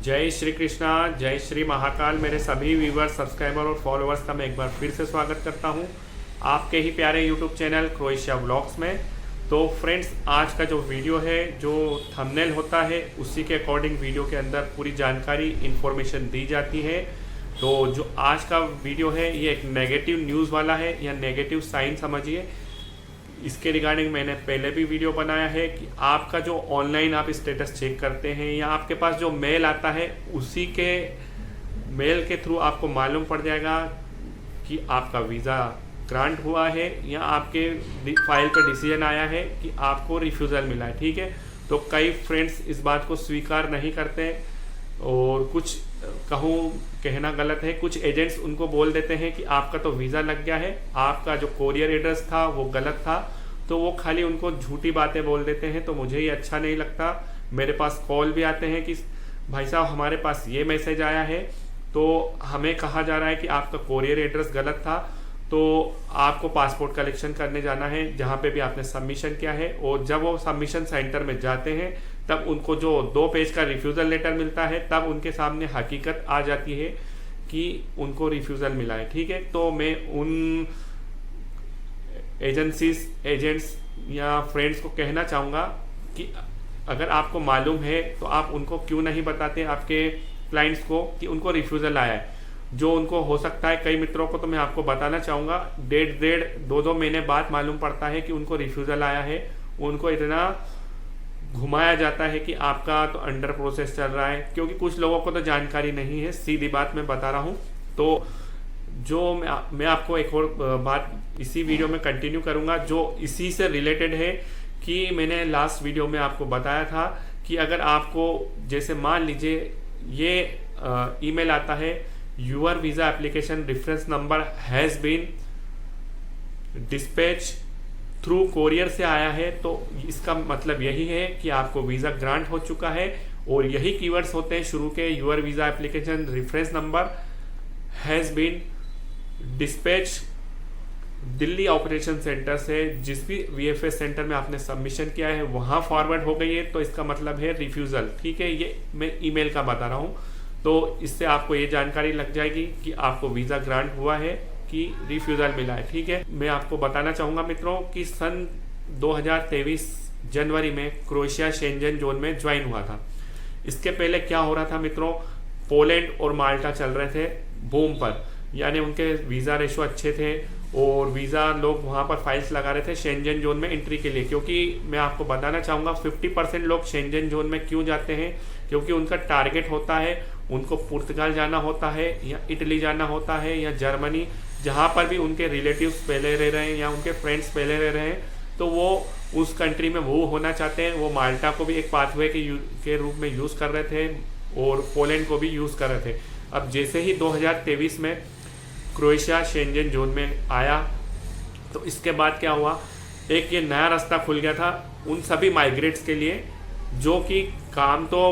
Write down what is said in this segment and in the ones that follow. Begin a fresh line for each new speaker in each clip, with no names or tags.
जय श्री कृष्णा, जय श्री महाकाल। मेरे सभी व्यूवर्स, सब्सक्राइबर और फॉलोअर्स का मैं एक बार फिर से स्वागत करता हूं आपके ही प्यारे यूट्यूब चैनल क्रोएशिया व्लॉग्स में। तो फ्रेंड्स, आज का जो वीडियो है, जो थंबनेल होता है उसी के अकॉर्डिंग वीडियो के अंदर पूरी जानकारी इन्फॉर्मेशन दी जाती है। तो जो आज का वीडियो है ये एक नेगेटिव न्यूज़ वाला है या नेगेटिव साइन समझिए। इसके रिगार्डिंग मैंने पहले भी वीडियो बनाया है कि आपका जो ऑनलाइन आप स्टेटस चेक करते हैं या आपके पास जो मेल आता है उसी के मेल के थ्रू आपको मालूम पड़ जाएगा कि आपका वीज़ा ग्रांट हुआ है या आपके फाइल पर डिसीजन आया है कि आपको रिफ्यूज़ल मिला है। ठीक है, तो कई फ्रेंड्स इस बात को स्वीकार नहीं करते और कुछ कहना गलत है, कुछ एजेंट्स उनको बोल देते हैं कि आपका तो वीज़ा लग गया है, आपका जो कोरियर एड्रेस था वो गलत था। तो वो खाली उनको झूठी बातें बोल देते हैं। तो मुझे ये अच्छा नहीं लगता। मेरे पास कॉल भी आते हैं कि भाई साहब हमारे पास ये मैसेज आया है, तो हमें कहा जा रहा है कि आपका कोरियर एड्रेस गलत था, तो आपको पासपोर्ट कलेक्शन करने जाना है जहाँ पे भी आपने सबमिशन किया है। और जब वो सबमिशन सेंटर में जाते हैं तब उनको जो 2 पेज का रिफ्यूज़ल लेटर मिलता है, तब उनके सामने हकीकत आ जाती है कि उनको रिफ्यूज़ल मिला है। ठीक है, तो मैं उन एजेंट्स या फ्रेंड्स को कहना चाहूँगा कि अगर आपको मालूम है तो आप उनको क्यों नहीं बताते आपके क्लाइंट्स को कि उनको रिफ्यूज़ल आया है। जो उनको हो सकता है, कई मित्रों को तो मैं आपको बताना चाहूँगा, 1.5-2 महीने बाद मालूम पड़ता है कि उनको रिफ्यूज़ल आया है। उनको इतना घुमाया जाता है कि आपका तो अंडर प्रोसेस चल रहा है, क्योंकि कुछ लोगों को तो जानकारी नहीं है। सीधी बात मैं बता रहा हूँ। तो जो मैं आपको एक और बात इसी वीडियो में कंटिन्यू करूँगा जो इसी से रिलेटेड है कि मैंने लास्ट वीडियो में आपको बताया था कि अगर आपको, जैसे मान लीजिए ये ईमेल आता है, your visa application reference number has been dispatch through courier से आया है, तो इसका मतलब यही है कि आपको वीज़ा ग्रांट हो चुका है। और यही कीवर्ड्स होते हैं शुरू के, your visa application reference number has been dispatch Delhi operation centre से, जिस भी वीएफएस सेंटर में आपने सबमिशन किया है वहाँ फॉरवर्ड हो गई है, तो इसका मतलब है रिफ्यूज़ल। ठीक है, ये मैं ईमेल का बता रहा हूँ। तो इससे आपको ये जानकारी लग जाएगी कि आपको वीज़ा ग्रांट हुआ है कि रिफ्यूज़ल मिला है। ठीक है, मैं आपको बताना चाहूँगा मित्रों कि सन 2023 जनवरी में क्रोएशिया शेंजन जोन में ज्वाइन हुआ था। इसके पहले क्या हो रहा था मित्रों, पोलैंड और माल्टा चल रहे थे बूम पर, यानी उनके वीज़ा रेशो अच्छे थे और वीज़ा लोग वहाँ पर फाइल्स लगा रहे थे शेंजन जोन में एंट्री के लिए। क्योंकि मैं आपको बताना चाहूँगा 50% लोग शेंजन जोन में क्यों जाते हैं, क्योंकि उनका टारगेट होता है, उनको पुर्तगाल जाना होता है या इटली जाना होता है या जर्मनी, जहाँ पर भी उनके रिलेटिव्स पहले रह रहे हैं या उनके फ्रेंड्स पहले रह रहे हैं, तो वो उस कंट्री में वो होना चाहते हैं। वो माल्टा को भी एक पाथवे के रूप में यूज़ कर रहे थे और पोलैंड को भी यूज़ कर रहे थे। अब जैसे ही 2023 में क्रोएशिया शेंजन जोन में आया, तो इसके बाद क्या हुआ, एक ये नया रास्ता खुल गया था उन सभी माइग्रेट्स के लिए जो कि काम तो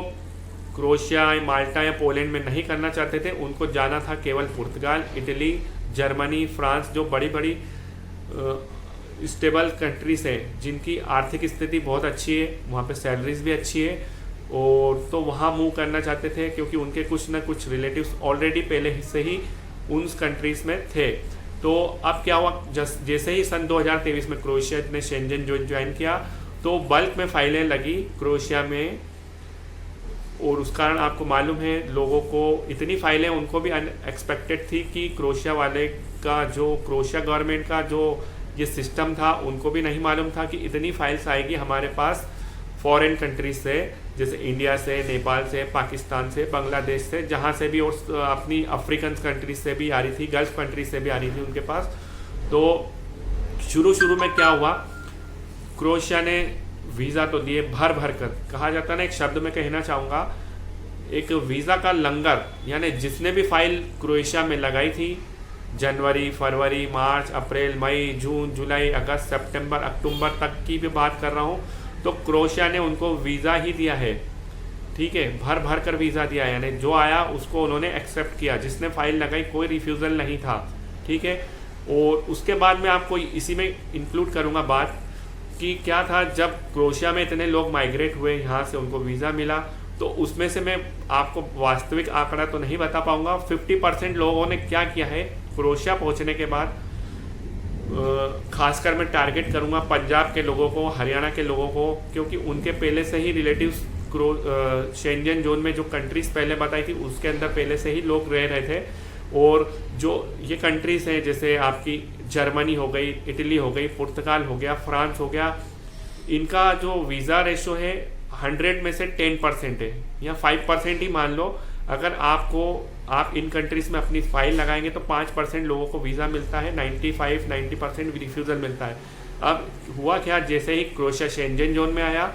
क्रोएशिया, माल्टा या पोलैंड में नहीं करना चाहते थे। उनको जाना था केवल पुर्तगाल, इटली, जर्मनी, फ्रांस, जो बड़ी बड़ी स्टेबल कंट्रीज हैं जिनकी आर्थिक स्थिति बहुत अच्छी है, वहाँ पे सैलरीज भी अच्छी है, और तो वहाँ मूव करना चाहते थे क्योंकि उनके कुछ ना कुछ रिलेटिव्स ऑलरेडी पहले से ही उन कंट्रीज में थे। तो अब क्या हुआ, जैसे ही सन 2023 में क्रोएशिया ने शेंजन जोन ज्वाइन किया, तो बल्क में फाइलें लगी क्रोएशिया में। और उस कारण आपको मालूम है, लोगों को इतनी फाइलें उनको भी अनएक्सपेक्टेड थी कि क्रोएशिया वाले का, जो क्रोएशिया गवर्नमेंट का जो ये सिस्टम था, उनको भी नहीं मालूम था कि इतनी फाइल्स आएगी हमारे पास फॉरेन कंट्रीज से, जैसे इंडिया से, नेपाल से, पाकिस्तान से, बांग्लादेश से, जहाँ से भी, और अपनी अफ्रीकन कंट्रीज से भी आ रही थी, गल्फ कंट्रीज से भी आ रही थी उनके पास। तो शुरू में क्या हुआ, क्रोएशिया ने वीज़ा तो दिए भर भर कर, कहा जाता है ना, एक शब्द में कहना चाहूँगा, एक वीज़ा का लंगर। यानी जिसने भी फाइल क्रोएशिया में लगाई थी, जनवरी, फरवरी, मार्च, अप्रैल, मई, जून, जुलाई, अगस्त, सितंबर, अक्टूबर तक की भी बात कर रहा हूँ, तो क्रोएशिया ने उनको वीज़ा ही दिया है। ठीक है, भर भर कर वीज़ा दिया, यानी जो आया उसको उन्होंने एक्सेप्ट किया। जिसने फाइल लगाई कोई रिफ्यूज़ल नहीं था। ठीक है, और उसके बाद मैं आपको इसी में इंक्लूड करूँगा बात कि क्या था, जब क्रोएशिया में इतने लोग माइग्रेट हुए यहाँ से, उनको वीज़ा मिला तो उसमें से मैं आपको वास्तविक आंकड़ा तो नहीं बता पाऊंगा। 50% लोगों ने क्या किया है क्रोएशिया पहुंचने के बाद, खासकर मैं टारगेट करूंगा पंजाब के लोगों को, हरियाणा के लोगों को, क्योंकि उनके पहले से ही रिलेटिव्स शेंजन जोन में जो कंट्रीज पहले बताई थी उसके अंदर पहले से ही लोग रह रहे थे। और जो ये कंट्रीज हैं जैसे आपकी जर्मनी हो गई, इटली हो गई, पुर्तगाल हो गया, फ्रांस हो गया, इनका जो वीज़ा रेशो है 100 में से 10% है या 5% ही मान लो। अगर आप इन कंट्रीज़ में अपनी फाइल लगाएंगे तो 5% लोगों को वीज़ा मिलता है, 90% रिफ्यूज़ल मिलता है। अब हुआ क्या, जैसे ही क्रोएशिया शेंजन जोन में आया,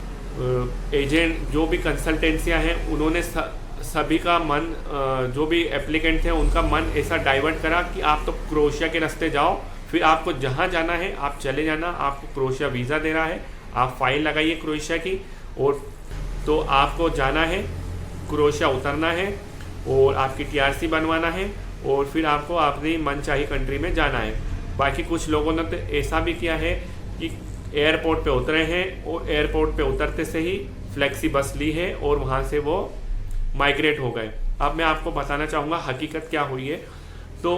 एजेंट जो भी कंसल्टेंसियाँ हैं उन्होंने सभी का मन, जो भी एप्लीकेंट थे उनका मन ऐसा डाइवर्ट करा कि आप तो क्रोएशिया के रास्ते जाओ, फिर आपको जहाँ जाना है आप चले जाना, आपको क्रोएशिया वीज़ा दे रहा है, आप फाइल लगाइए क्रोएशिया की, और तो आपको जाना है क्रोएशिया, उतरना है और आपकी टीआरसी बनवाना है और फिर आपको अपनी मनचाही कंट्री में जाना है। बाकी कुछ लोगों ने तो ऐसा भी किया है कि एयरपोर्ट पे उतरे हैं और एयरपोर्ट पे उतरते से ही फ्लेक्सी बस ली है और वहाँ से वो माइग्रेट हो गए। अब मैं आपको बताना चाहूँगा हकीकत क्या हुई है। तो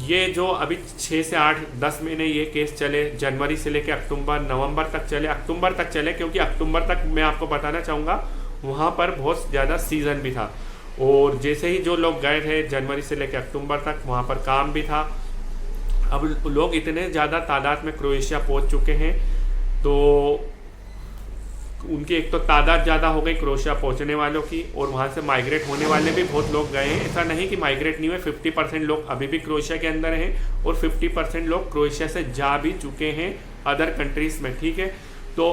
ये जो अभी 6 से 8-10 महीने ये केस चले, जनवरी से लेकर अक्टूबर नवंबर तक चले, क्योंकि अक्टूबर तक मैं आपको बताना चाहूँगा वहाँ पर बहुत ज़्यादा सीज़न भी था। और जैसे ही जो लोग गए थे जनवरी से लेकर अक्टूबर तक, वहाँ पर काम भी था। अब लोग इतने ज़्यादा तादाद में क्रोएशिया पहुँच चुके हैं, तो उनकी एक तो तादाद ज़्यादा हो गई क्रोएशिया पहुंचने वालों की, और वहाँ से माइग्रेट होने वाले भी बहुत लोग गए हैं। ऐसा नहीं कि माइग्रेट नहीं हुए, 50% लोग अभी भी क्रोएशिया के अंदर हैं और 50% लोग क्रोएशिया से जा भी चुके हैं अदर कंट्रीज़ में, ठीक है। तो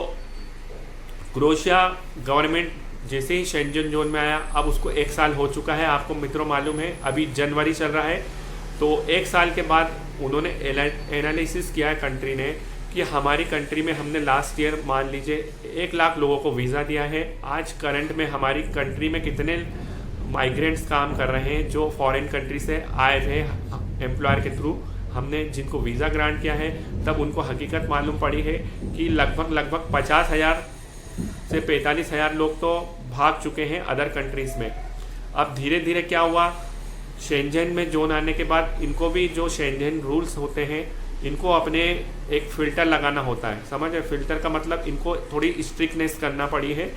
क्रोएशिया गवर्नमेंट जैसे ही शेंजन जोन में आया, अब उसको 1 साल हो चुका है, आपको मित्रों मालूम है, अभी जनवरी चल रहा है। तो 1 साल के बाद उन्होंने एनालिसिस किया है कंट्री ने कि हमारी कंट्री में हमने लास्ट ईयर मान लीजिए 1 लाख लोगों को वीज़ा दिया है। आज करंट में हमारी कंट्री में कितने माइग्रेंट्स काम कर रहे हैं जो फॉरेन कंट्री से आए थे एम्प्लॉयर के थ्रू, हमने जिनको वीज़ा ग्रांट किया है, तब उनको हकीकत मालूम पड़ी है कि लगभग 50,000 से 45,000 लोग तो भाग चुके हैं अदर कंट्रीज़ में। अब धीरे धीरे क्या हुआ, शेंजन में जोन आने के बाद इनको भी जो शेंजन रूल्स होते हैं इनको अपने एक फ़िल्टर लगाना होता है, समझ है। फ़िल्टर का मतलब इनको थोड़ी स्ट्रिक्टनेस करना पड़ी है।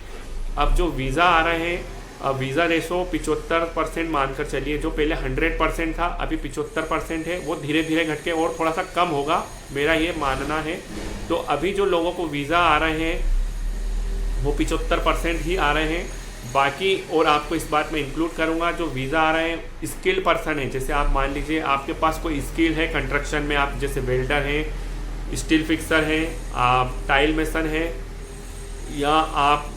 अब जो वीज़ा आ रहे हैं, अब वीज़ा रेशो 75% मानकर चलिए, जो पहले 100% था अभी 75% है, वो धीरे धीरे घट के और थोड़ा सा कम होगा, मेरा ये मानना है। तो अभी जो लोगों को वीज़ा आ रहे हैं वो 75% ही आ रहे हैं। बाकी और आपको इस बात में इंक्लूड करूंगा, जो वीज़ा आ रहे हैं स्किल पर्सन है, जैसे आप मान लीजिए आपके पास कोई स्किल है कंस्ट्रक्शन में, आप जैसे वेल्डर हैं, स्टील फिक्सर हैं, आप टाइल मेसन हैं, या आप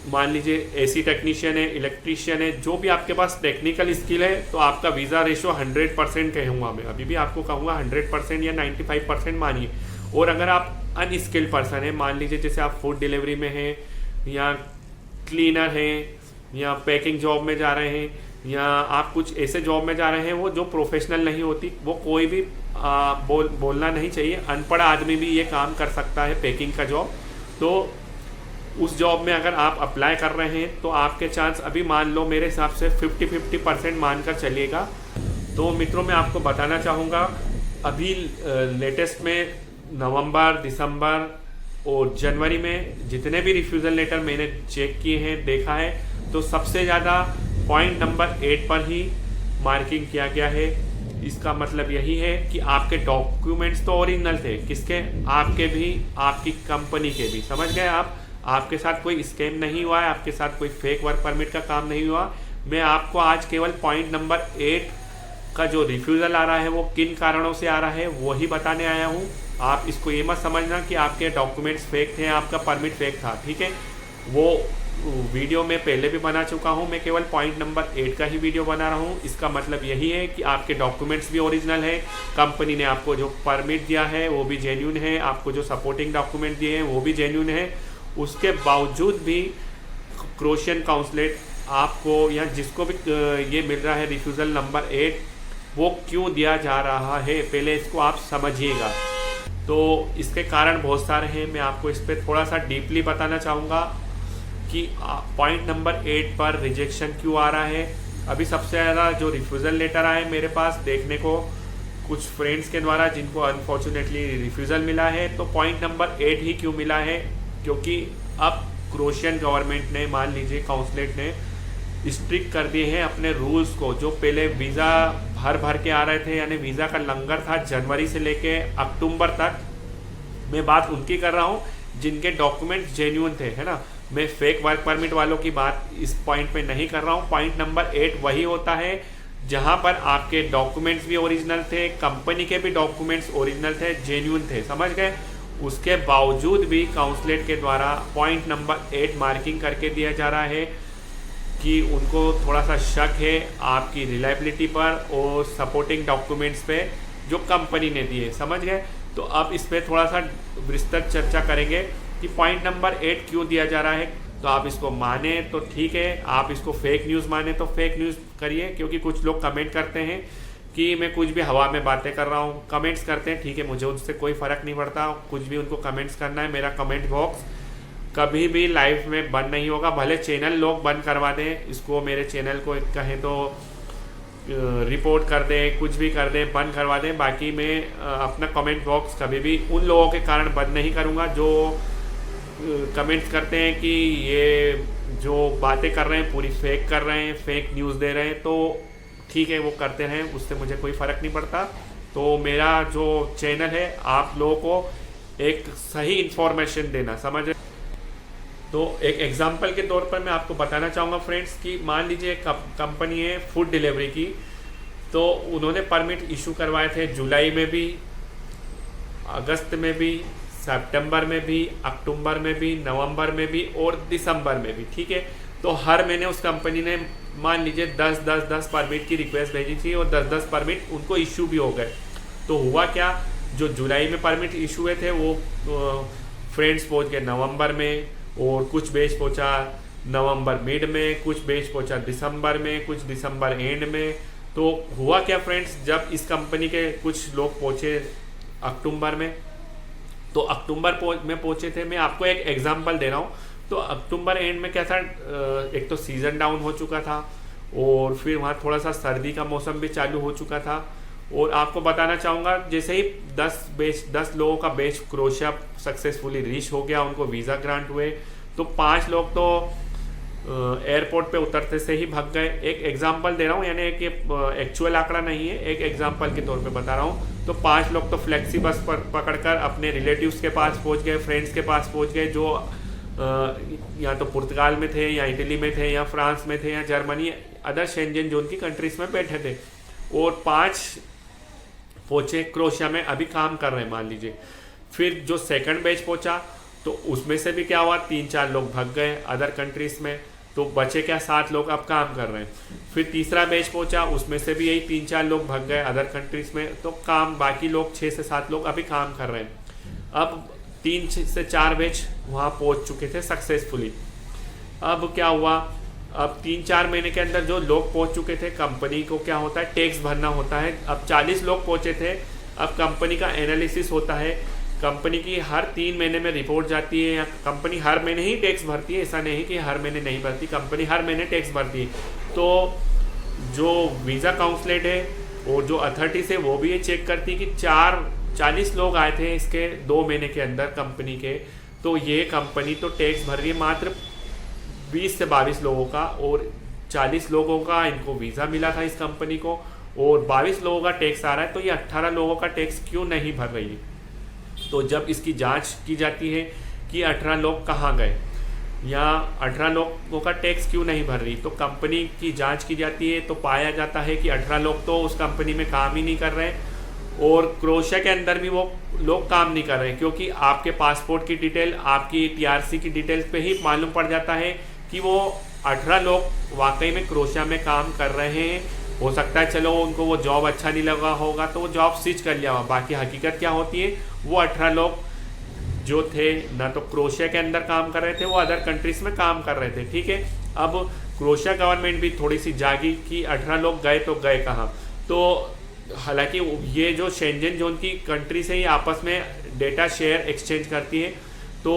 मान लीजिए एसी टेक्नीशियन है, इलेक्ट्रीशियन है, जो भी आपके पास टेक्निकल स्किल है, तो आपका वीज़ा रेशो 100% कहूँगा मैं, अभी भी आपको कहूँगा 100% या 95% मानिए। और अगर आप अनस्किल्ड पर्सन है, मान लीजिए जैसे आप फूड डिलीवरी में हैं, या क्लीनर हैं, या पैकिंग जॉब में जा रहे हैं, या आप कुछ ऐसे जॉब में जा रहे हैं वो जो प्रोफेशनल नहीं होती, वो कोई भी बोलना नहीं चाहिए, अनपढ़ आदमी भी ये काम कर सकता है पैकिंग का जॉब। तो उस जॉब में अगर आप अप्लाई कर रहे हैं तो आपके चांस अभी मान लो मेरे हिसाब से 50-50% मानकर चलिएगा। तो मित्रों मैं आपको बताना चाहूँगा, अभी लेटेस्ट में नवंबर, दिसंबर और जनवरी में जितने भी रिफ्यूज़ल लेटर मैंने चेक किए हैं, देखा है, तो सबसे ज़्यादा पॉइंट नंबर 8 पर ही मार्किंग किया गया है। इसका मतलब यही है कि आपके डॉक्यूमेंट्स तो ओरिजिनल थे, किसके, आपके भी, आपकी कंपनी के भी, समझ गए आप। आपके साथ कोई स्कैम नहीं हुआ है, आपके साथ कोई फेक वर्क परमिट का काम नहीं हुआ। मैं आपको आज केवल पॉइंट नंबर 8 का जो रिफ्यूज़ल आ रहा है वो किन कारणों से आ रहा है वही बताने आया हूँ। आप इसको ये मत समझना कि आपके डॉक्यूमेंट्स फेक थे, आपका परमिट फेक था, ठीक है। वो वीडियो मैं पहले भी बना चुका हूँ, मैं केवल पॉइंट नंबर 8 का ही वीडियो बना रहा हूँ। इसका मतलब यही है कि आपके डॉक्यूमेंट्स भी ओरिजिनल है, कंपनी ने आपको जो परमिट दिया है वो भी जेन्युइन है, आपको जो सपोर्टिंग डॉक्यूमेंट दिए हैं वो भी जेन्युइन है। उसके बावजूद भी क्रोएशियन काउंसलेट आपको या जिसको भी ये मिल रहा है रिफ्यूज़ल नंबर 8, वो क्यों दिया जा रहा है, पहले इसको आप समझिएगा। तो इसके कारण बहुत सारे हैं, मैं आपको इस पर थोड़ा सा डीपली बताना चाहूँगा। कि पॉइंट नंबर 8 पर रिजेक्शन क्यों आ रहा है। अभी सबसे ज़्यादा जो रिफ्यूज़ल लेटर आए मेरे पास देखने को कुछ फ्रेंड्स के द्वारा जिनको अनफॉर्चुनेटली रिफ्यूज़ल मिला है, तो पॉइंट नंबर 8 ही क्यों मिला है, क्योंकि अब क्रोशियन गवर्नमेंट ने, मान लीजिए काउंसलेट ने स्ट्रिक्ट कर दिए हैं अपने रूल्स को। जो पहले वीज़ा भर के आ रहे थे, यानी वीज़ा का लंगर था जनवरी से लेके अक्टूबर तक, मैं बात उनकी कर रहा हूँ जिनके डॉक्यूमेंट जेन्युइन थे, है ना। मैं फेक वर्क परमिट वालों की बात इस पॉइंट पे नहीं कर रहा हूँ। पॉइंट नंबर 8 वही होता है जहाँ पर आपके डॉक्यूमेंट्स भी ओरिजिनल थे, कंपनी के भी डॉक्यूमेंट्स ओरिजिनल थे, जेन्युइन थे, समझ गए। उसके बावजूद भी काउंसलेट के द्वारा पॉइंट नंबर 8 मार्किंग करके दिया जा रहा है कि उनको थोड़ा सा शक है आपकी रिलायबिलिटी पर और सपोर्टिंग डॉक्यूमेंट्स पे जो कंपनी ने दिए, समझ गए। तो अब इस पर थोड़ा सा विस्तृत चर्चा करेंगे कि पॉइंट नंबर 8 क्यों दिया जा रहा है। तो आप इसको माने तो ठीक है, आप इसको फेक न्यूज़ माने तो फेक न्यूज़ करिए, क्योंकि कुछ लोग कमेंट करते हैं कि मैं कुछ भी हवा में बातें कर रहा हूँ। कमेंट्स करते हैं, ठीक है, मुझे उससे कोई फ़र्क नहीं पड़ता, कुछ भी उनको कमेंट्स करना है। मेरा कमेंट बॉक्स कभी भी लाइफ में बंद नहीं होगा, भले चैनल लोग बंद करवा दें इसको, मेरे चैनल को कहें तो रिपोर्ट कर दें, कुछ भी कर दें, बंद करवा दें, बाकी मैं अपना कमेंट बॉक्स कभी भी उन लोगों के कारण बंद नहीं करूँगा जो कमेंट्स करते हैं कि ये जो बातें कर रहे हैं पूरी फेक कर रहे हैं, फेक न्यूज़ दे रहे हैं। तो ठीक है, वो करते रहें, उससे मुझे कोई फ़र्क नहीं पड़ता। तो मेरा जो चैनल है आप लोगों को एक सही इन्फॉर्मेशन देना, समझ। तो एक एग्जांपल के तौर पर मैं आपको बताना चाहूँगा फ्रेंड्स कि मान लीजिए कंपनी है फूड डिलीवरी की, तो उन्होंने परमिट इशू करवाए थे जुलाई में भी, अगस्त में भी, सितंबर में भी, अक्टूबर में भी, नवंबर में भी और दिसंबर में भी, ठीक है। तो हर महीने उस कंपनी ने मान लीजिए 10 परमिट की रिक्वेस्ट भेजी थी और 10 परमिट उनको इशू भी हो गए। तो हुआ क्या, जो जुलाई में परमिट इशू हुए थे वो फ्रेंड्स पहुंच गए नवंबर में, और कुछ बैच पहुंचा नवंबर मिड में, कुछ बैच पहुंचा दिसंबर में, कुछ दिसंबर एंड में। तो हुआ क्या फ्रेंड्स, जब इस कंपनी के कुछ लोग पहुंचे अक्टूबर में, तो अक्टूबर में पहुंचे थे। मैं आपको एक एग्जांपल दे रहा हूँ। तो अक्टूबर एंड में क्या था, एक तो सीज़न डाउन हो चुका था और फिर वहाँ थोड़ा सा सर्दी का मौसम भी चालू हो चुका था। और आपको बताना चाहूँगा, जैसे ही 10 लोगों का बैच क्रोएशिया सक्सेसफुली रीच हो गया, उनको वीज़ा ग्रांट हुए, तो 5 लोग तो एयरपोर्ट पे उतरते से ही भाग गए। एक एग्जांपल दे रहा हूँ, यानी एक एक्चुअल आंकड़ा नहीं है, एक एग्जांपल के तौर पे बता रहा हूँ। तो 5 लोग तो फ्लेक्सी बस पकड़कर अपने रिलेटिव्स के पास पहुँच गए, फ्रेंड्स के पास पहुँच गए, जो या तो पुर्तगाल में थे, या इटली में थे, या फ्रांस में थे, या जर्मनी, अदर शेंजन जोन की कंट्रीज में बैठे थे। और 5 पहुँचे क्रोएशिया में, अभी काम कर रहे हैं मान लीजिए। फिर जो सेकंड बैच पहुँचा, तो उसमें से भी क्या हुआ, 3-4 लोग भाग गए अदर कंट्रीज़ में, तो बचे क्या 7 लोग अब काम कर रहे हैं। फिर तीसरा बैच पहुँचा, उसमें से भी यही 3-4 लोग भाग गए अदर कंट्रीज़ में, तो काम बाकी लोग 6 से 7 लोग अभी काम कर रहे हैं। अब 3 से 4 बैच वहाँ पहुँच चुके थे सक्सेसफुली। अब क्या हुआ, अब 3-4 महीने के अंदर जो लोग पहुँच चुके थे, कंपनी को क्या होता है, टैक्स भरना होता है। अब 40 लोग पहुँचे थे, अब कंपनी का एनालिसिस होता है, कंपनी की हर 3 महीने में रिपोर्ट जाती है, या कंपनी हर महीने ही टैक्स भरती है, ऐसा नहीं कि हर महीने नहीं भरती, कंपनी हर महीने टैक्स भरती है। तो जो वीज़ा काउंसलेट है और जो अथॉरिटीज़ है वो भी ये चेक करती है कि 40 लोग आए थे इसके 2 महीने के अंदर कंपनी के, तो ये कंपनी तो टैक्स भर रही है मात्र 20 से 22 लोगों का, और 40 लोगों का इनको वीज़ा मिला था इस कंपनी को, और 22 लोगों का टैक्स आ रहा है, तो ये 18 लोगों का टैक्स क्यों नहीं भर रही है। तो जब इसकी जांच की जाती है कि 18 लोग कहाँ गए या 18 लोगों का टैक्स क्यों नहीं भर रही, तो कंपनी की जांच की जाती है, तो पाया जाता है कि 18 लोग तो उस कंपनी में काम ही नहीं कर रहे, और क्रोएशिया के अंदर भी वो लोग काम नहीं कर रहे हैं, क्योंकि आपके पासपोर्ट की डिटेल, आपकी TRC की डिटेल्स पे ही मालूम पड़ जाता है कि वो 18 लोग वाकई में क्रोएशिया में काम कर रहे हैं। हो सकता है चलो उनको वो जॉब अच्छा नहीं लगा होगा तो वो जॉब स्विच कर लिया होगा, बाकी हकीकत क्या होती है, वो 18 लोग जो थे ना तो क्रोएशिया के अंदर काम कर रहे थे, वो अदर कंट्रीज में काम कर रहे थे, ठीक है। अब क्रोएशिया गवर्नमेंट भी थोड़ी सी जागी कि 18 लोग गए तो गए कहाँ। तो हालांकि ये जो शेंजन जोन की कंट्री से ही आपस में डेटा शेयर एक्सचेंज करती है, तो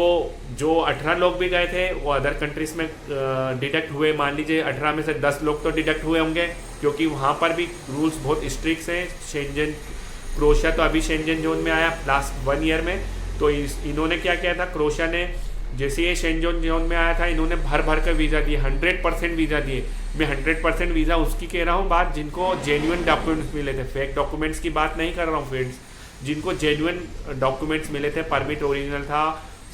जो 18 लोग भी गए थे वो अदर कंट्रीज में डिडक्ट हुए। मान लीजिए 18 में से 10 लोग तो डिडक्ट हुए होंगे, क्योंकि वहाँ पर भी रूल्स बहुत स्ट्रिक्ट हैं। शेंजन क्रोएशिया तो अभी शेंजन जोन में आया लास्ट 1 ईयर में। तो इन्होंने क्या किया था, क्रोएशिया ने जैसे ये शेंजन जोन में आया था, इन्होंने भर भर कर वीज़ा दिए, 100% वीज़ा दिए। मैं 100% वीज़ा उसकी कह रहा हूँ बात जिनको जेन्युइन डॉक्यूमेंट्स मिले थे, फेक डॉक्यूमेंट्स की बात नहीं कर रहा हूँ फ्रेंड्स। जिनको जेन्युइन डॉक्यूमेंट्स मिले थे, परमिट ओरिजिनल था,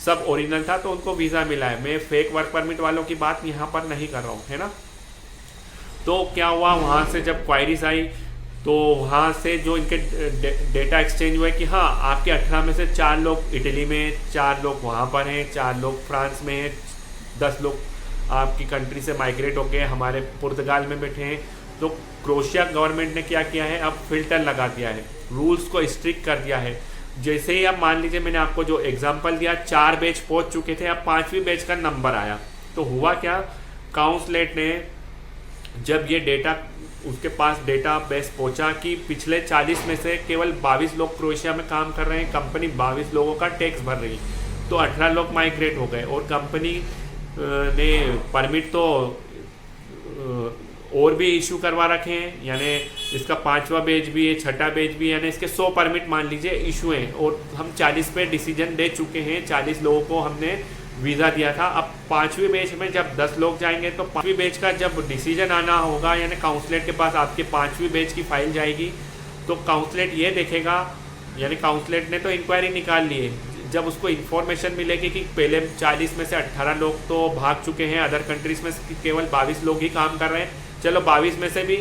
सब ओरिजिनल था, तो उनको वीज़ा मिला है। मैं फेक वर्क परमिट वालों की बात यहाँ पर नहीं कर रहा हूँ, है ना। तो क्या हुआ, वहाँ से जब क्वायरीज आई तो वहाँ से जो इनके डेटा एक्सचेंज हुआ कि हाँ आपके 18 में से 4 लोग इटली में, 4 लोग वहाँ पर हैं, 4 लोग फ्रांस में हैं, 10 लोग आपकी कंट्री से माइग्रेट हो गए, हमारे पुर्तगाल में बैठे हैं। तो क्रोएशिया गवर्नमेंट ने क्या किया है, अब फिल्टर लगा दिया है, रूल्स को स्ट्रिक्ट कर दिया है। जैसे ही अब मान लीजिए मैंने आपको जो एग्जांपल दिया, 4 बैच पहुंच चुके थे, अब 5वीं बैच का नंबर आया, तो हुआ क्या, काउंसलेट ने जब ये डेटा उसके पास डेटा बेस पहुंचा कि पिछले 40 में से केवल 22 लोग क्रोएशिया में काम कर रहे हैं, कंपनी 22 लोगों का टैक्स भर रही, तो 18 लोग माइग्रेट हो गए। और कंपनी ने परमिट तो और भी इशू करवा रखे हैं, यानी इसका 5वां बैच भी है, 6ठा बैच भी, यानी इसके 100 परमिट मान लीजिए इशू हैं। और हम 40 पे डिसीजन दे चुके हैं, 40 लोगों को हमने वीज़ा दिया था। अब 5वीं बैच में जब 10 लोग जाएंगे तो 5वीं बैच का जब डिसीजन आना होगा, यानी काउंसलेट के पास आपके 5वीं बैच की फाइल जाएगी, तो काउंसलेट ये देखेगा, यानी काउंसलेट ने तो इंक्वायरी निकाल ली है, जब उसको इन्फॉर्मेशन मिलेगी कि पहले 40 में से 18 लोग तो भाग चुके हैं, अदर कंट्रीज़ में केवल 22 लोग ही काम कर रहे हैं, चलो 22 में से भी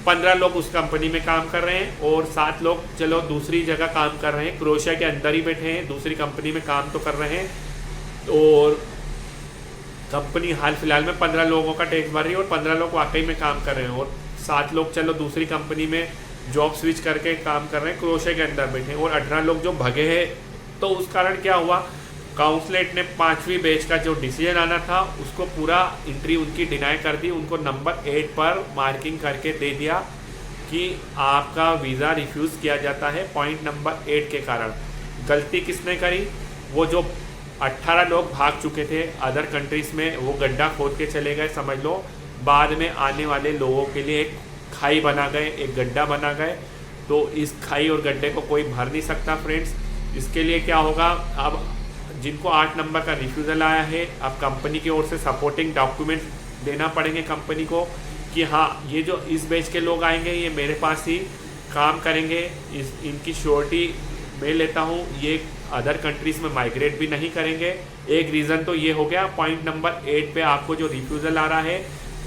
15 लोग उस कंपनी में काम कर रहे हैं और 7 लोग चलो दूसरी जगह काम कर रहे हैं, क्रोएशिया के अंदर ही बैठे हैं, दूसरी कंपनी में काम तो कर रहे हैं। और कंपनी हाल फिलहाल में 15 लोगों का टैक्स भर रही है और 15 लोग वाकई में काम कर रहे हैं, और 7 लोग चलो दूसरी कंपनी में जॉब स्विच करके काम कर रहे हैं, क्रोएशिया के अंदर बैठे हैं, और 18 लोग जो भगे हैं। तो उस कारण क्या हुआ, काउंसलेट ने 5वीं बैच का जो डिसीजन आना था उसको पूरा एंट्री उनकी डिनाई कर दी, उनको नंबर 8 पर मार्किंग करके दे दिया कि आपका वीज़ा रिफ्यूज़ किया जाता है पॉइंट नंबर 8 के कारण। गलती किसने करी, वो जो 18 लोग भाग चुके थे अदर कंट्रीज़ में, वो गड्ढा खोद के चले गए, समझ लो बाद में आने वाले लोगों के लिए एक खाई बना गए, एक गड्ढा बना गए। तो इस खाई और गड्ढे को कोई भर नहीं सकता फ्रेंड्स। इसके लिए क्या होगा, अब जिनको 8 नंबर का रिफ्यूज़ल आया है, अब कंपनी की ओर से सपोर्टिंग डॉक्यूमेंट देना पड़ेंगे कंपनी को कि हाँ ये जो इस बैच के लोग आएंगे ये मेरे पास ही काम करेंगे, इनकी श्योरिटी मैं लेता हूँ, ये अदर कंट्रीज़ में माइग्रेट भी नहीं करेंगे। एक रीज़न तो ये हो गया पॉइंट नंबर 8 पे आपको जो रिफ्यूज़ल आ रहा है।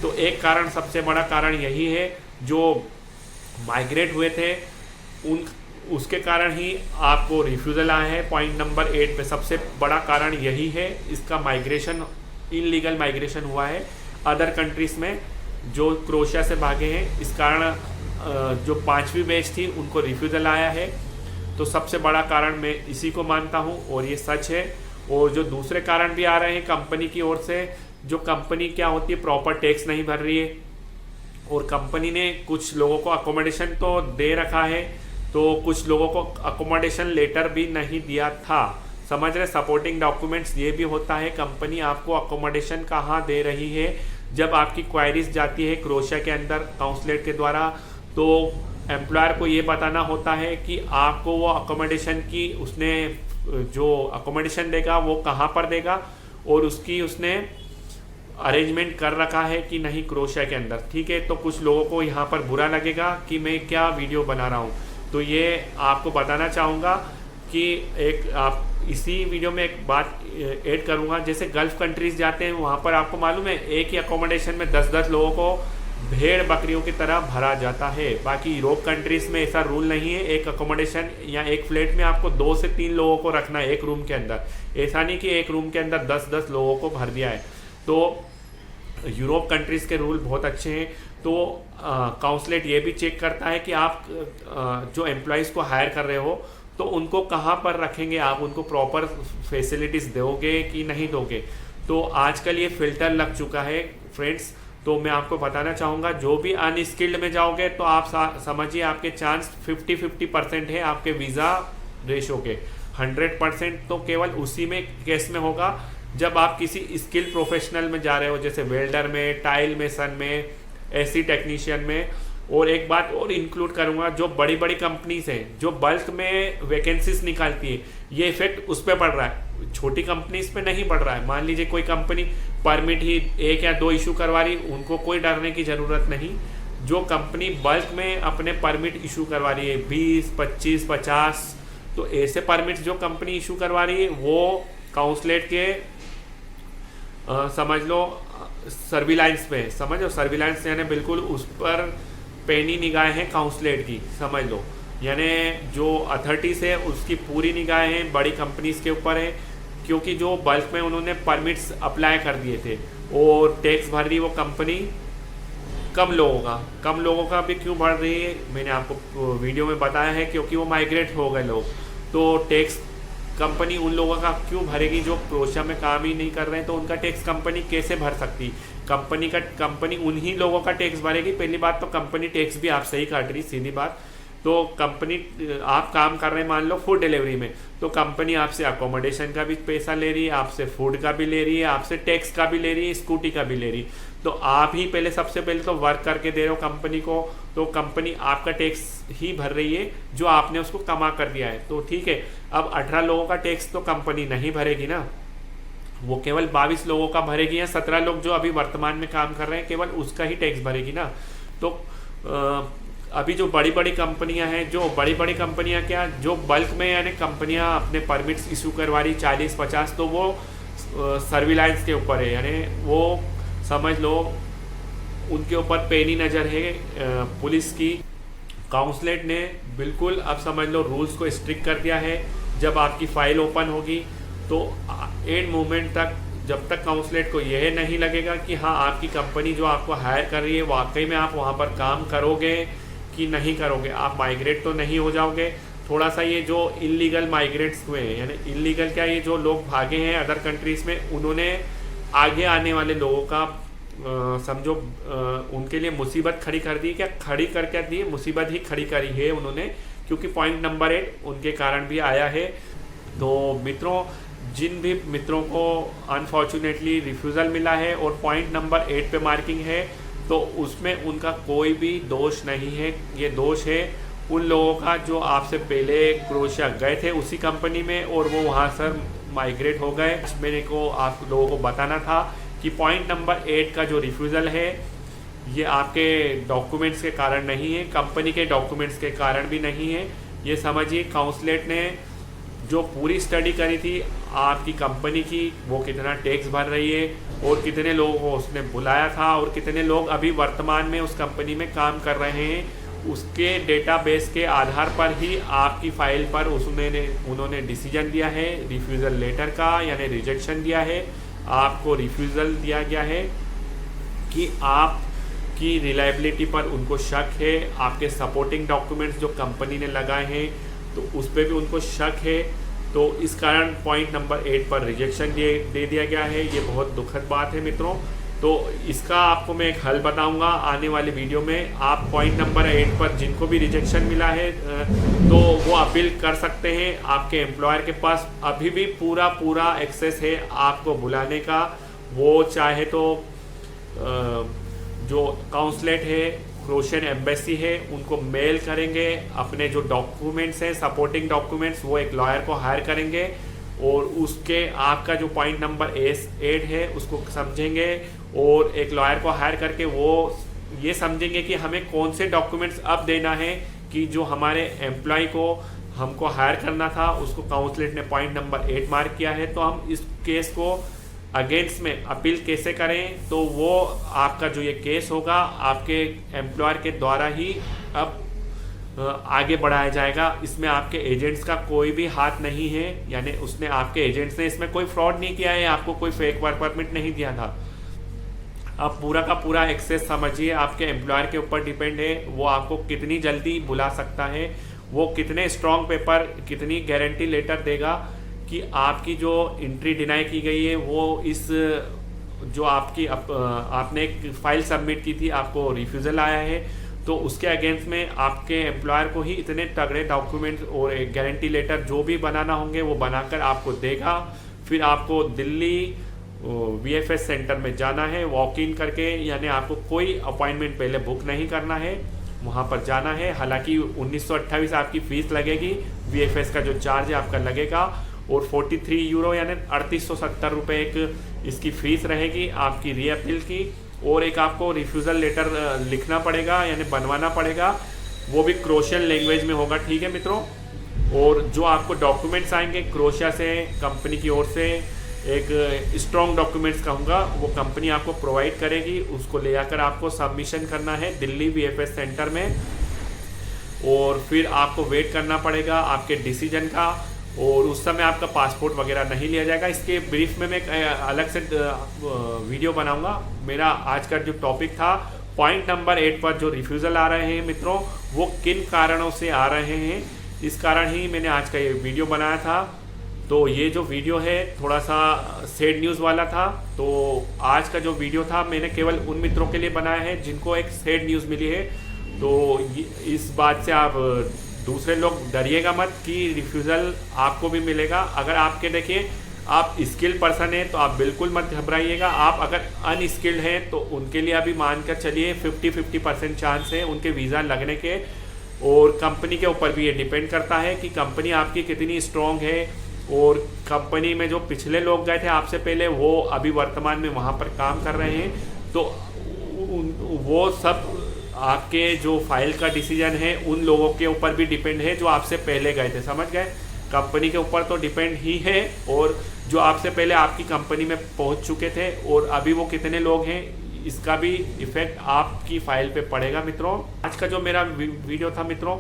तो एक कारण, सबसे बड़ा कारण यही है, जो माइग्रेट हुए थे उसके कारण ही आपको रिफ्यूज़ल आया है पॉइंट नंबर 8 पे। सबसे बड़ा कारण यही है, इसका माइग्रेशन, इनलीगल माइग्रेशन हुआ है अदर कंट्रीज़ में जो क्रोएशिया से भागे हैं, इस कारण जो 5वीं बैच थी उनको रिफ्यूज़ल आया है। तो सबसे बड़ा कारण मैं इसी को मानता हूँ और ये सच है। और जो दूसरे कारण भी आ रहे हैं कंपनी की ओर से, जो कंपनी क्या होती है प्रॉपर टैक्स नहीं भर रही है, और कंपनी ने कुछ लोगों को अकोमोडेशन तो दे रखा है, तो कुछ लोगों को अकोमोडेशन लेटर भी नहीं दिया था, समझ रहे। सपोर्टिंग डॉक्यूमेंट्स ये भी होता है, कंपनी आपको अकोमोडेशन कहाँ दे रही है। जब आपकी क्वायरीज जाती है क्रोएशिया के अंदर काउंसलेट के द्वारा, तो एम्प्लॉयर को ये बताना होता है कि आपको वो अकोमोडेशन की, उसने जो अकोमोडेशन देगा वो कहाँ पर देगा और उसकी उसने अरेंजमेंट कर रखा है कि नहीं क्रोएशिया के अंदर, ठीक है। तो कुछ लोगों को यहाँ पर बुरा लगेगा कि मैं क्या वीडियो बना रहा हूँ, तो ये आपको बताना चाहूँगा कि एक आप इसी वीडियो में एक बात ऐड करूँगा। जैसे गल्फ़ कंट्रीज़ जाते हैं, वहाँ पर आपको मालूम है एक ही अकोमोडेशन में 10-10 लोगों को भेड़ बकरियों की तरह भरा जाता है। बाकी यूरोप कंट्रीज़ में ऐसा रूल नहीं है, एक अकोमोडेशन या एक फ्लैट में आपको 2 से 3 लोगों को रखना है एक रूम के अंदर, ऐसा नहीं कि एक रूम के अंदर 10-10 लोगों को भर दिया है। तो यूरोप कंट्रीज़ के रूल बहुत अच्छे हैं। तो काउंसलेट ये भी चेक करता है कि आप जो एम्प्लॉयज़ को हायर कर रहे हो तो उनको कहाँ पर रखेंगे, आप उनको प्रॉपर फैसिलिटीज़ दोगे कि नहीं दोगे। तो आजकल ये फ़िल्टर लग चुका है फ्रेंड्स। तो मैं आपको बताना चाहूँगा, जो भी अनस्किल्ड में जाओगे तो आप समझिए आपके चांस 50-50% है आपके वीज़ा रेशो के। 100% तो केवल उसी में केस में होगा जब आप किसी स्किल प्रोफेशनल में जा रहे हो, जैसे वेल्डर में, टाइल मेसन में, एसी टेक्नीशियन में। और एक बात और इंक्लूड करूंगा, जो बड़ी बड़ी कंपनीज हैं जो बल्क में वैकेंसीज निकालती है, ये इफेक्ट उस पर पड़ रहा है, छोटी कंपनीज पे नहीं पड़ रहा है। मान लीजिए कोई कंपनी परमिट ही 1 या 2 इशू करवा रही, उनको कोई डरने की ज़रूरत नहीं। जो कंपनी बल्क में अपने परमिट इशू करवा रही है 20, 25, 50, तो ऐसे परमिट जो कंपनी इशू करवा रही है वो काउंसलेट के समझ लो सर्विलांस पे, समझ लो सर्विलांस यानी बिल्कुल उस पर पैनी निगाहें हैं काउंसलेट की, समझ लो। यानी जो अथॉरिटीज है उसकी पूरी निगाहें बड़ी कंपनीज के ऊपर है, क्योंकि जो बल्क में उन्होंने परमिट्स अप्लाई कर दिए थे और टैक्स भर रही वो कंपनी कम लोगों का भी क्यों बढ़ रही है, मैंने आपको वीडियो में बताया है, क्योंकि वो माइग्रेट हो गए लोग। तो टैक्स कंपनी उन लोगों का क्यों भरेगी जो क्रोशिया में काम ही नहीं कर रहे हैं, तो उनका टैक्स कंपनी कैसे भर सकती? कंपनी उन्हीं लोगों का टैक्स भरेगी। पहली बात तो कंपनी टैक्स भी आपसे ही काट रही, सीधी बात। तो कंपनी, आप काम कर रहे हैं मान लो फूड डिलीवरी में, तो कंपनी आपसे अकोमोडेशन का भी पैसा ले रही है, आपसे फूड का भी ले रही है, आपसे टैक्स का भी ले रही है, स्कूटी का भी ले रही है। तो आप ही पहले, सबसे पहले तो वर्क करके दे रहे हो कंपनी को, तो कंपनी आपका टैक्स ही भर रही है जो आपने उसको कमा कर दिया है। तो ठीक है, अब 18 लोगों का टैक्स तो कंपनी नहीं भरेगी ना, वो केवल 22 लोगों का भरेगी, या 17 लोग जो अभी वर्तमान में काम कर रहे हैं केवल उसका ही टैक्स भरेगी ना। तो अभी जो बड़ी बड़ी कंपनियां हैं, जो बड़ी बड़ी कंपनियां क्या, जो बल्क में यानी कंपनियां अपने परमिट्स इशू करवा रही 40-50, तो वो सर्विलांस के ऊपर है, यानी वो समझ लो उनके ऊपर पैनी नज़र है पुलिस की। काउंसलेट ने बिल्कुल अब समझ लो रूल्स को स्ट्रिक्ट कर दिया है। जब आपकी फाइल ओपन होगी तो एंड मोमेंट तक, जब तक काउंसलेट को यह नहीं लगेगा कि हाँ आपकी कंपनी जो आपको हायर कर रही है वाकई में आप वहाँ पर काम करोगे कि नहीं करोगे, आप माइग्रेट तो नहीं हो जाओगे। थोड़ा सा ये जो इलीगल माइग्रेट्स हुए हैं, यानी इलीगल क्या, ये जो लोग भागे हैं अदर कंट्रीज़ में, उन्होंने आगे आने वाले लोगों का समझो उनके लिए मुसीबत खड़ी कर दी। क्या खड़ी कर क्या दी, मुसीबत ही खड़ी करी है उन्होंने, क्योंकि पॉइंट नंबर 8 उनके कारण भी आया है। तो मित्रों, जिन भी मित्रों को अनफॉर्चुनेटली रिफ्यूज़ल मिला है और पॉइंट नंबर 8 पे मार्किंग है, तो उसमें उनका कोई भी दोष नहीं है। ये दोष है उन लोगों का जो आपसे पहले क्रोशिया गए थे उसी कंपनी में और वो वहाँ सर माइग्रेट हो गए। मेरे को आप लोगों को बताना था कि पॉइंट नंबर 8 का जो रिफ्यूज़ल है ये आपके डॉक्यूमेंट्स के कारण नहीं है, कंपनी के डॉक्यूमेंट्स के कारण भी नहीं है। ये समझिए काउंसलेट ने जो पूरी स्टडी करी थी आपकी कंपनी की, वो कितना टैक्स भर रही है और कितने लोगों को उसने बुलाया था और कितने लोग अभी वर्तमान में उस कंपनी में काम कर रहे हैं, उसके डेटाबेस के आधार पर ही आपकी फाइल पर उन्होंने डिसीजन दिया है, रिफ्यूज़ल लेटर का यानी रिजेक्शन दिया है। आपको रिफ्यूज़ल दिया गया है कि आपकी रिलायबिलिटी पर उनको शक है, आपके सपोर्टिंग डॉक्यूमेंट्स जो कंपनी ने लगाए हैं तो उस पर भी उनको शक है। तो इस कारण पॉइंट नंबर 8 पर रिजेक्शन दे दिया गया है। ये बहुत दुखद बात है मित्रों। तो इसका आपको मैं एक हल बताऊंगा आने वाले वीडियो में। आप पॉइंट नंबर 8 पर जिनको भी रिजेक्शन मिला है तो वो अपील कर सकते हैं। आपके एम्प्लॉयर के पास अभी भी पूरा एक्सेस है आपको बुलाने का। वो चाहे तो जो काउंसलेट है, क्रोशियन एम्बेसी है, उनको मेल करेंगे अपने जो डॉक्यूमेंट्स हैं, सपोर्टिंग डॉक्यूमेंट्स, वो एक लॉयर को हायर करेंगे और उसके आपका जो पॉइंट नंबर 8 है उसको समझेंगे और एक लॉयर को हायर करके वो ये समझेंगे कि हमें कौन से डॉक्यूमेंट्स अब देना है कि जो हमारे एम्प्लॉय को हमको हायर करना था उसको काउंसलेट ने पॉइंट नंबर 8 मार्क किया है। तो हम इस केस को अगेंस्ट में अपील कैसे करें, तो वो आपका जो ये केस होगा आपके एम्प्लॉयर के द्वारा ही अब आगे बढ़ाया जाएगा। इसमें आपके एजेंट्स का कोई भी हाथ नहीं है, यानी उसने आपके एजेंट्स ने इसमें कोई फ्रॉड नहीं किया है, आपको कोई फेक वर्क परमिट नहीं दिया था। अब पूरा का पूरा एक्सेस समझिए आपके एम्प्लॉयर के ऊपर डिपेंड है, वो आपको कितनी जल्दी बुला सकता है, वो कितने स्ट्रॉन्ग पेपर, कितनी गारंटी लेटर देगा कि आपकी जो एंट्री डिनाई की गई है वो इस जो आपने एक फाइल सबमिट की थी आपको रिफ्यूज़ल आया है, तो उसके अगेंस्ट में आपके एम्प्लॉयर को ही इतने तगड़े डॉक्यूमेंट और एक गारंटी लेटर जो भी बनाना होंगे वो बनाकर आपको देगा। फिर आपको दिल्ली VFS सेंटर में जाना है, वॉक इन करके, यानी आपको कोई अपॉइंटमेंट पहले बुक नहीं करना है, वहाँ पर जाना है। हालांकि 1928 आपकी फ़ीस लगेगी, VFS का जो चार्ज है आपका लगेगा, और 43 यूरो यानी 3870 रुपये एक इसकी फ़ीस रहेगी आपकी रीअपील की। और एक आपको रिफ्यूज़ल लेटर लिखना पड़ेगा यानी बनवाना पड़ेगा, वो भी क्रोशियन लैंग्वेज में होगा, ठीक है मित्रों। और जो आपको डॉक्यूमेंट्स आएंगे क्रोशिया से, कंपनी की ओर से एक स्ट्रॉन्ग डॉक्यूमेंट्स कहूँगा, वो कंपनी आपको प्रोवाइड करेगी, उसको ले जाकर आपको सबमिशन करना है दिल्ली VFS सेंटर में। और फिर आपको वेट करना पड़ेगा आपके डिसीजन का, और उस समय आपका पासपोर्ट वगैरह नहीं लिया जाएगा। इसके ब्रीफ में मैं अलग से वीडियो बनाऊंगा। मेरा आज का जो टॉपिक था पॉइंट नंबर 8 पर जो रिफ्यूज़ल आ रहे हैं मित्रों, वो किन कारणों से आ रहे हैं, इस कारण ही मैंने आज का ये वीडियो बनाया था। तो ये जो वीडियो है थोड़ा सा सैड न्यूज़ वाला था, तो आज का जो वीडियो था मैंने केवल उन मित्रों के लिए बनाया है जिनको एक सैड न्यूज़ मिली है। तो इस बात से आप दूसरे लोग डरिएगा मत कि रिफ्यूज़ल आपको भी मिलेगा। अगर आपके देखिए आप स्किल्ड पर्सन हैं तो आप बिल्कुल मत घबराइएगा। आप अगर अनस्किल्ड हैं तो उनके लिए अभी मानकर चलिए 50-50% चांस है उनके वीज़ा लगने के। और कंपनी के ऊपर भी ये डिपेंड करता है कि कंपनी आपकी कितनी स्ट्रॉन्ग है, और कंपनी में जो पिछले लोग गए थे आपसे पहले वो अभी वर्तमान में वहाँ पर काम कर रहे हैं, तो वो सब आपके जो फाइल का डिसीजन है उन लोगों के ऊपर भी डिपेंड है जो आपसे पहले गए थे, समझ गए। कंपनी के ऊपर तो डिपेंड ही है, और जो आपसे पहले आपकी कंपनी में पहुंच चुके थे और अभी वो कितने लोग हैं, इसका भी इफेक्ट आपकी फाइल पे पड़ेगा मित्रों। आज का जो मेरा वीडियो था मित्रों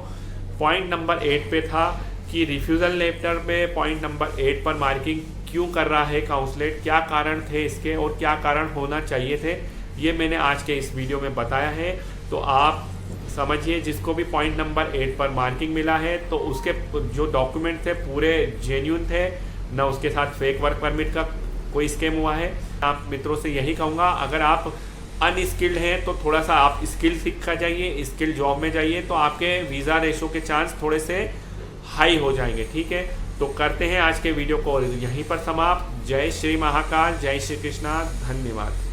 पॉइंट नंबर 8 पे था कि रिफ्यूज़ल लेटर पे पॉइंट नंबर 8 पर मार्किंग क्यों कर रहा है काउंसलेट, क्या कारण थे इसके और क्या कारण होना चाहिए थे, ये मैंने आज के इस वीडियो में बताया है। तो आप समझिए जिसको भी पॉइंट नंबर 8 पर मार्किंग मिला है तो उसके जो डॉक्यूमेंट थे पूरे जेन्यून थे, न उसके साथ फेक वर्क परमिट का कोई स्कैम हुआ है। आप मित्रों से यही कहूँगा, अगर आप अनस्किल्ड हैं तो थोड़ा सा आप स्किल सीख कर जाइए, स्किल जॉब में जाइए, तो आपके वीज़ा रेशो के चांस थोड़े से हाई हो जाएंगे, ठीक है। तो करते हैं आज के वीडियो को यहीं पर समाप्त। जय श्री महाकाल, जय श्री कृष्णा, धन्यवाद।